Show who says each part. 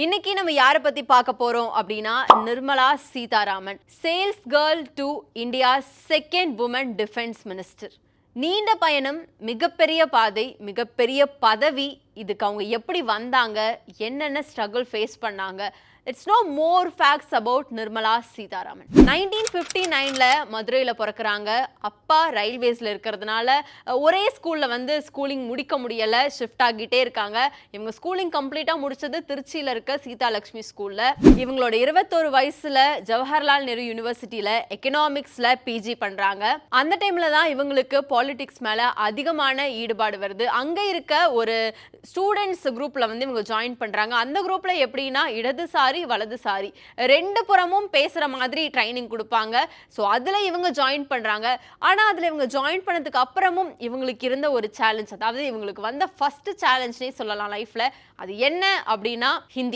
Speaker 1: இன்னைக்கு நம்ம யாரை பத்தி பார்க்க போறோம் அப்படின்னா Nirmala Sitharaman, sales girl to India second woman defence minister. நீண்ட பயணம், மிகப்பெரிய பாதை, மிகப்பெரிய பதவி. இதுக்கு அவங்க எப்படி வந்தாங்க, என்னென்ன ஸ்ட்ரகிள் ஃபேஸ் பண்ணாங்க. It's no more facts about Nirmala Sitharaman. 1959ல மதுரையில் பிறக்கிறாங்க. அப்பா ரயில்வேஸில் இருக்கிறதுனால ஒரே ஸ்கூலில் ஸ்கூலிங் முடிக்க முடியலை, ஷிஃப்ட் ஆகிட்டே இருக்காங்க. இவங்க ஸ்கூலிங் கம்ப்ளீட்டாக முடிச்சது திருச்சியில் இருக்க சீதாலட்சுமி ஸ்கூலில். இவங்களோட 21 வயசில் ஜவஹர்லால் நேரு யூனிவர்சிட்டியில் எக்கனாமிக்ஸில் பிஜி பண்ணுறாங்க. அந்த டைமில் தான் இவங்களுக்கு பாலிடிக்ஸ் மேலே அதிகமான ஈடுபாடு வருது. அங்கே இருக்க ஒரு ஸ்டூடெண்ட்ஸ் குரூப்பில் இவங்க ஜாயின் பண்ணுறாங்க. அந்த குரூப்பில் எப்படின்னா இடதுசாரி வலதுசாரி ரெண்டு புறமும் பேசுற மாதிரி ட்ரைனிங் கொடுப்பாங்க. ஸோ அதில் இவங்க ஜாயின் பண்றாங்க. ஆனால் அதில் இவங்க ஜாயின் பண்ணதுக்கு அப்புறமும் இவங்களுக்கு இருந்த ஒரு சேலஞ்ச், அதாவது இவங்களுக்கு வந்த ஃபர்ஸ்ட் சேலஞ்ச்னே சொல்லலாம் லைஃப்ல. அது என்ன அப்படின்னா ஹிந்தி.